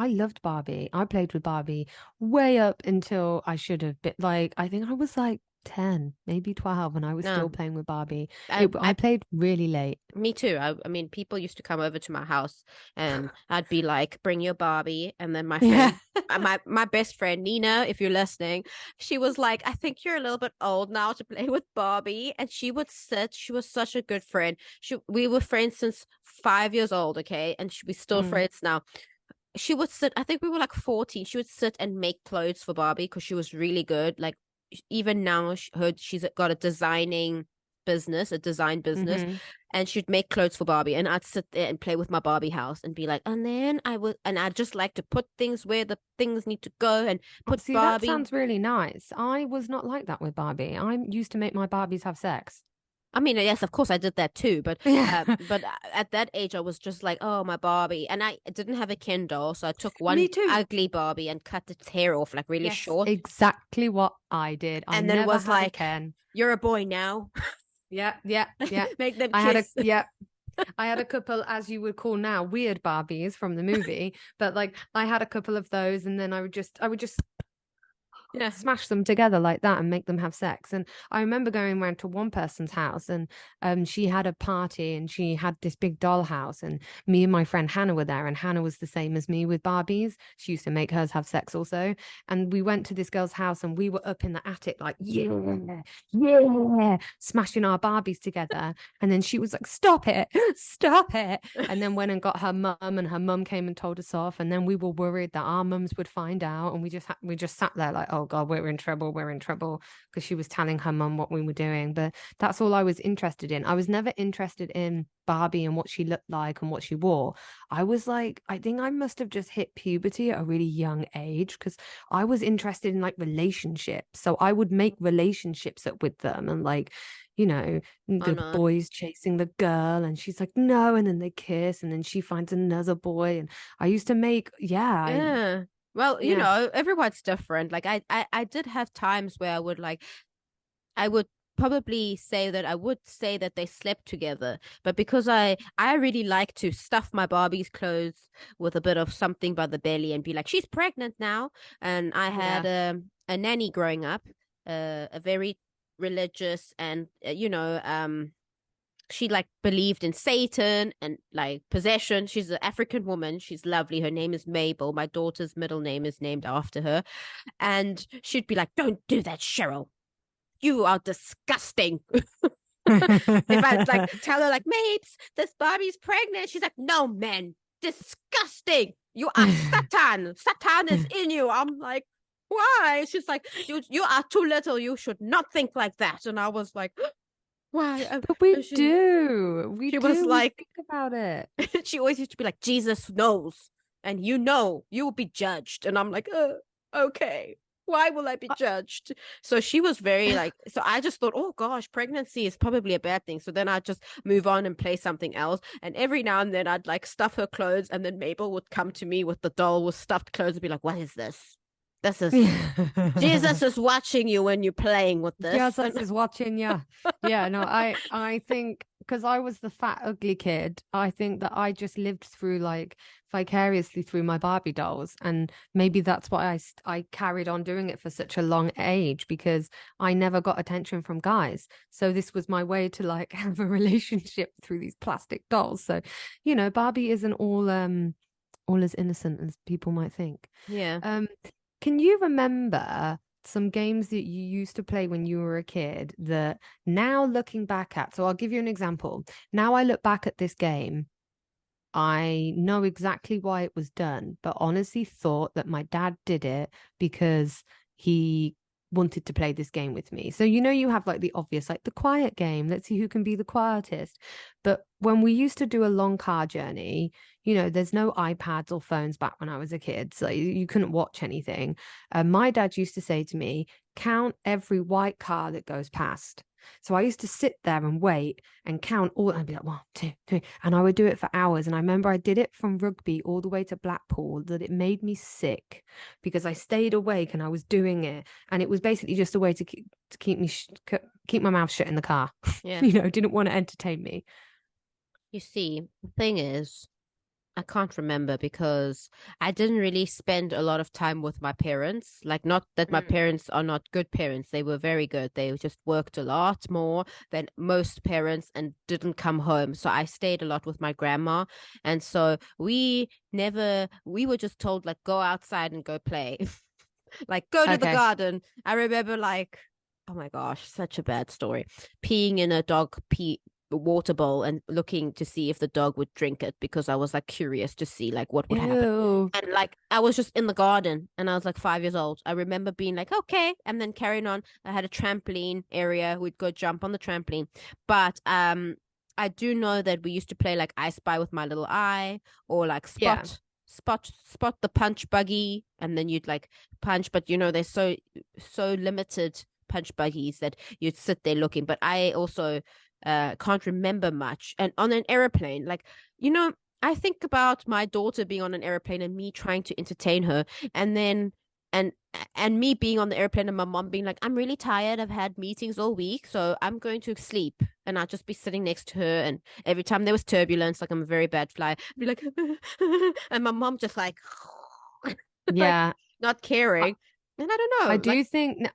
I loved Barbie. I played with Barbie way up until I should have been like, I think I was like 10, maybe 12, and I was still No, playing with Barbie. I I played really late. me too. I mean, people used to come over to my house, and I'd be like, "Bring your Barbie," and then my Yeah. friend, my best friend Nina, if you're listening, she was like, "I think you're a little bit old now to play with Barbie," and she would sit. She was such a good friend. We were friends since 5 years old, okay, and we still Mm. friends now. She would sit. I think we were like 14. She would sit and make clothes for Barbie because she was really good. Like even now, she's got a designing business, a design business, Hmm. and she'd make clothes for Barbie. And I'd sit there and play with my Barbie house and be like, and then I'd just like to put things where the things need to go and Oh, put see, that Barbie. sounds really nice. I was not like that with Barbie. I used to make my Barbies have sex. I mean, yes, of course I did that too, Yeah. but at that age I was just like, oh, my Barbie, and I didn't have a Ken doll, so I took Me one too. ugly Barbie and cut its hair off like really Yes, short, exactly what I did. I and then never was had a like, Ken. "You're a boy now." Yeah, yeah, yeah. Make them I had a kiss. yeah. I had a couple, as you would call now, weird Barbies from the movie, but like I had a couple of those, and then I would just Yeah. smash them together like that and make them have sex. And I remember going around to one person's house, and she had a party, and she had this big doll house, and me and my friend Hannah were there, and Hannah was the same as me with Barbies. She used to make hers have sex also. And we went to this girl's house, and we were up in the attic like, yeah, yeah, smashing our Barbies together. And then she was like, stop it, stop it. And then went and got her mum, and her mum came and told us off. And then we were worried that our mums would find out, and we just sat there like, oh God, we're in trouble, because she was telling her mum what we were doing. But that's all I was interested in. I was never interested in Barbie and what she looked like and what she wore. I was like, I think I must have just hit puberty at a really young age, because I was interested in like relationships. So I would make relationships up with them, and like, you know, Oh the no. boy's chasing the girl, and she's like, no, and then they kiss, and then she finds another boy. And I used to make, Yeah. Well, yeah. everyone's different. Like I did have times where I would probably say that I would say that they slept together, but because I really like to stuff my Barbie's clothes with a bit of something by the belly and be like, she's pregnant now. And I had Yeah. a nanny growing up, a very religious, and she like believed in Satan and like possession. She's an African woman. She's lovely. Her name is Mabel. My daughter's middle name is named after her. And she'd be like, "Don't do that, Cheryl. You are disgusting." If I like tell her like, "Mapes, this Barbie's pregnant," she's like, "No, man, disgusting. You are Satan. Satan is in you." I'm like, "Why?" She's like, "You are too little. You should not think like that." And I was like, "Why?" But we She do. We she was do. We like, think about it. she always used to be like, "Jesus knows, and you will be judged." And I'm like, okay. Why will I be judged? So she was very like, so I just thought, oh gosh, pregnancy is probably a bad thing. So then I'd just move on and play something else. And every now and then I'd like stuff her clothes, and then Mabel would come to me with the doll with stuffed clothes and be like, what is this? This is Jesus is watching you when you're playing with this. Jesus is watching you. Yeah, no, I think because I was the fat, ugly kid, I think that I just lived through like vicariously through my Barbie dolls, and maybe that's why I carried on doing it for such a long age, because I never got attention from guys. So this was my way to like have a relationship through these plastic dolls. So, Barbie isn't all as innocent as people might think. Yeah. Um, can you remember some games that you used to play when you were a kid that now looking back at? So I'll give you an example. Now I look back at this game, I know exactly why it was done, but honestly thought that my dad did it because he wanted to play this game with me. So, you have like the obvious, like the quiet game. Let's see who can be the quietest. But when we used to do a long car journey, there's no iPads or phones back when I was a kid. So you couldn't watch anything. My dad used to say to me, count every white car that goes past. So I used to sit there and wait and count all, and I'd be like, one, two, three. And I would do it for hours. And I remember I did it from rugby all the way to Blackpool, that it made me sick because I stayed awake and I was doing it. And it was basically just a way to keep my mouth shut in the car. Yeah. Didn't want to entertain me. You see, the thing is, I can't remember because I didn't really spend a lot of time with my parents. Like, not that my Mm. parents are not good parents. They were very good. They just worked a lot more than most parents and didn't come home. So I stayed a lot with my grandma. And so we were just told, like, go outside and go play. Like, go to the Okay. garden. I remember, like, oh my gosh, such a bad story. Peeing in a dog pee water bowl and looking to see if the dog would drink it because I was like curious to see like what would happen. Ew. And like I was just in the garden and I was like 5 years old. I remember being like, okay, and then carrying on. I had a trampoline area. We'd go jump on the trampoline. But I do know that we used to play like I Spy with my little eye or like Yeah. spot the punch buggy and then you'd like punch, but you know, they're so limited punch buggies that you'd sit there looking. But I also can't remember much. And on an airplane, like, you know, I think about my daughter being on an airplane and me trying to entertain her, and then and and me being on the airplane and my mom being like, I'm really tired. I've had meetings all week, so I'm going to sleep. And I'll just be sitting next to her. And every time there was turbulence, like I'm a very bad flyer, I'd be like, and my mom just like, like Yeah. not caring. And I don't know, like,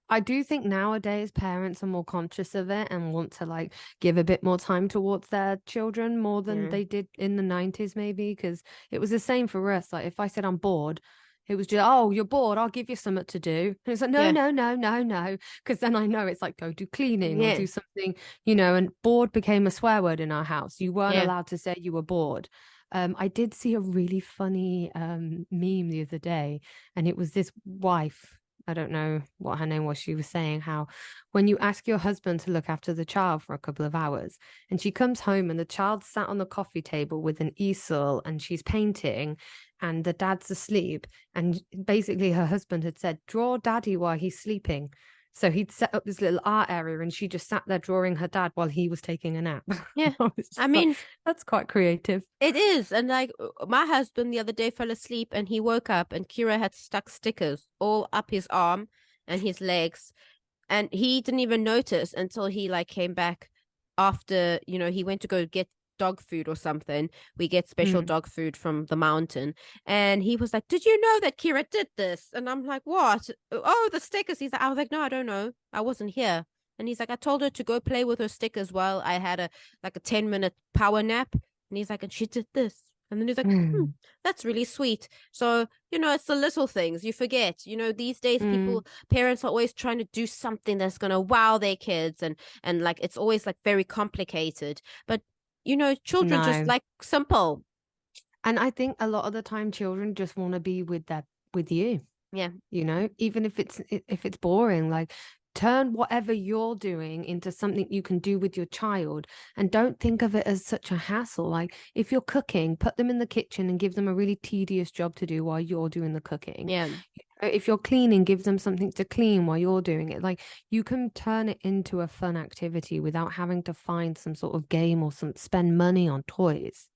I do think nowadays parents are more conscious of it and want to like give a bit more time towards their children more than yeah, they did in the 90s maybe, because it was the same for us. Like if I said I'm bored, it was just, oh, you're bored, I'll give you something to do. And it's like, no, yeah, no, no, no, no. Because then I know it's like go do cleaning or yeah, do something, and bored became a swear word in our house. You weren't yeah. allowed to say you were bored. I did see a really funny meme the other day, and it was this wife. I don't know what her name was. She was saying how when you ask your husband to look after the child for a couple of hours, and she comes home and the child's sat on the coffee table with an easel and she's painting, and the dad's asleep, and basically her husband had said, "Draw daddy while he's sleeping." So he'd set up this little art area and she just sat there drawing her dad while he was taking a nap. Yeah. I was I just like, mean, that's quite creative. it is. And like my husband the other day fell asleep and he woke up and Kira had stuck stickers all up his arm and his legs. And he didn't even notice until he like came back after, he went to go get dog food or something. We get special Mm. dog food from the mountain. And he was like, did you know that Kira did this? And I'm like, what? Oh, the stickers. I was like, no, I don't know. I wasn't here. And he's like, I told her to go play with her stickers while I had a 10-minute power nap. And he's like, and she did this. And then he's like, Mm. that's really sweet. So, it's the little things you forget. These days Mm. parents are always trying to do something that's going to wow their kids and like it's always like very complicated. But, children just No. like simple. And I think a lot of the time children just want to be with you, Yeah. even if it's boring, like turn whatever you're doing into something you can do with your child, and don't think of it as such a hassle. Like if you're cooking, put them in the kitchen and give them a really tedious job to do while you're doing the cooking. Yeah. If you're cleaning, give them something to clean while you're doing it. Like you can turn it into a fun activity without having to find some sort of game or spend money on toys.